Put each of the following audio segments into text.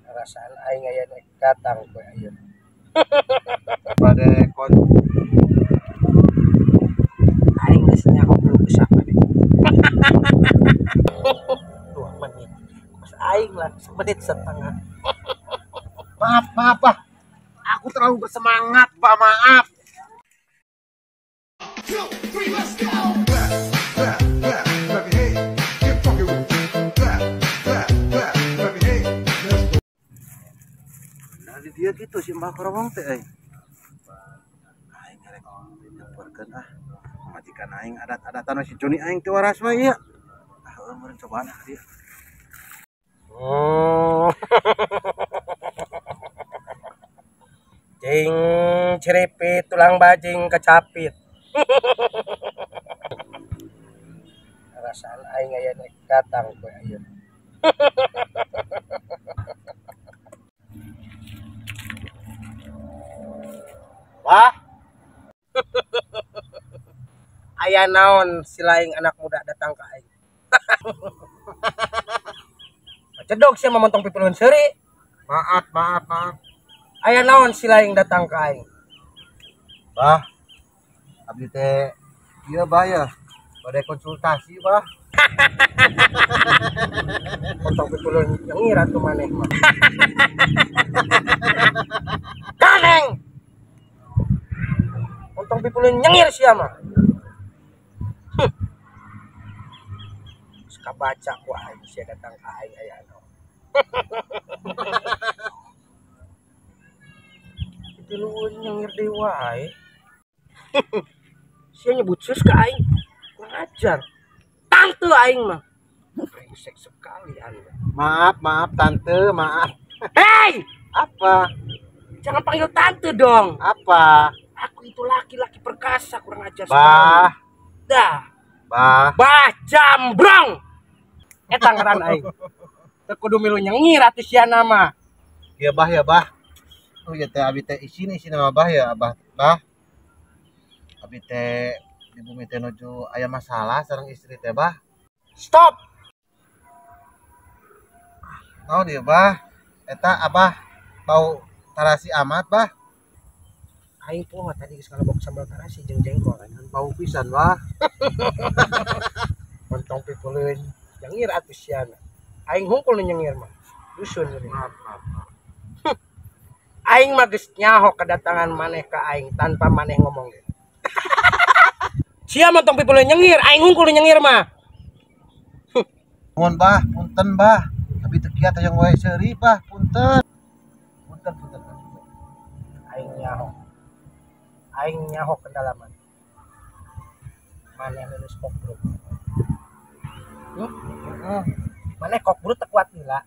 Perasaan aing aya datang kowe ayeuna. Bade kon Aing geus nyaho bisa nih. 2 menit. Mas aing lah semenit setengah. maaf bah. Aku terlalu bersemangat bah, maaf. Dari dia gitu si Mbak Korowong teh aing rek nyamperkeun majikan aing adat-adatan si Joni aing teh waras we ieu. Meureun cobaan dia. Jing ciripit tulang bajing kecapit. Perasaan aing aya datang kowe ayeuna. Wah, Aya naon si laing anak muda datang ke aing. Cedok sia mamontong pipulun seuri. maaf. Aya naon si laing datang ke aing. Bah, abdi teh ieu bah ya. Bade konsultasi bah. Montong pipulun nyengir atuh maneh mah. Kaneng. Montong pipulun nyengir sia mah. Suka baca ku aing sia datang ke aing aya naon. Pipulun nyengir deui wae. Sia nyebut sus ke aing. Kurang ajar. Tante aing mah. Brengsek sekali Anda. Maaf tante, maaf. Hei! Apa? Jangan panggil tante dong. Apa? Aku itu laki-laki perkasa, kurang ajar Bah, sekali. Dah. bah. Jambrong. Eta ngaran aing. Teu kudu milu nyengir atuh sia nama. Ya bah. Oh ya teh abi teh isi nama bah ya, bah. Abi teh di bumi teh nuju aya masalah sareng istri teh bah. Stop. Naon ieu bah? Eta abah bau tarasi amat bah. Aing poho tadi geus ngalebok sambal tarasi jeung jengkol anjeun. Bau pisan bah. Montong pipulun nyengir atuh sia. Aing hungkul nu nyengir mah. Dusun geuning. Maaf. Aing mah geus nyaho kedatangan maneh ka aing tanpa maneh ngomong. Sia montong pipulun nyengir, aing hungkul nu nyengir mah. Nuhun bah, punten bah. Abi teu kiat hayang wae seuri bah, punten. Punten. Aing nyaho kedalaman. Maneh lulus kokbrut. Maneh kokbrut teu kuat heula.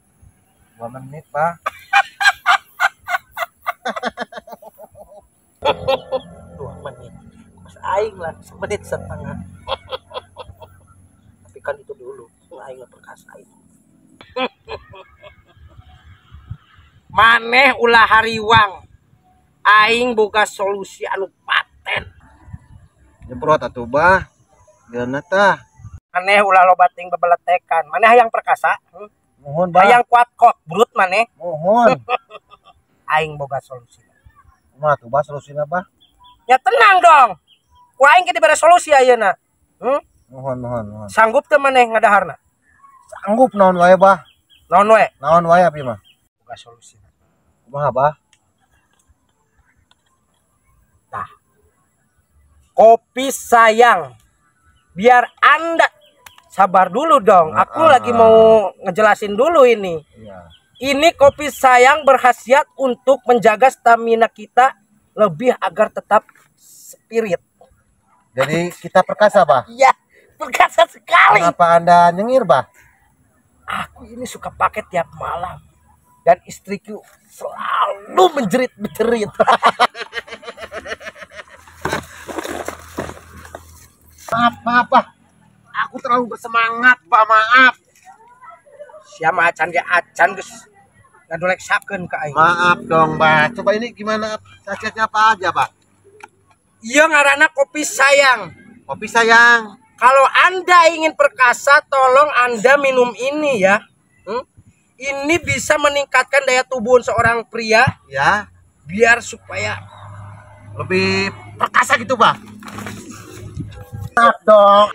2 menit bah. 2 menit. Mas aing lah semenit setengah. Tapi kan itu dulu, aing mah perkasa aing. Maneh ulah hariwang. Aing boga solusi anu paten. Nyemprot atuh bah. Geuna tah. Maneh ulah loba ting bebeletekan. Maneh hayang perkasa? Nuhun bah. Hayang kuat kokbrut maneh? Nuhun. Aing boga solusi. Kumaha tuh bah solusina bah? Ya tenang dong. Ku aing ge dibere solusi ayeuna. Nuhun. Sanggup teu maneh ngadaharna? Sanggup naon wae bah. Naon we? Naon wae abi mah. Boga solusi. Kumaha bah? Tah. Kopi sayang. Biar Anda sabar dulu dong. Aku lagi mau ngejelasin dulu ini. Iya. Ini kopi sayang berkhasiat untuk menjaga stamina kita lebih agar tetap spirit. Jadi kita perkasa bah. Iya, perkasa sekali. Kenapa Anda nyengir bah? Aku ini suka pakai tiap malam. Dan istriku selalu menjerit-menjerit. Maaf bah. Aku terlalu bersemangat bah, maaf. Siapa acan geus ngadolek sapkeun ka aing. Maaf dong bah. Coba ini gimana khasiatnya apa aja bah? Iya ngaranna kopi sayang. Kopi sayang. Kalau Anda ingin perkasa, tolong Anda minum ini ya. Ini bisa meningkatkan daya tubuh seorang pria Ya, biar supaya lebih perkasa gitu, Bah. maaf dong.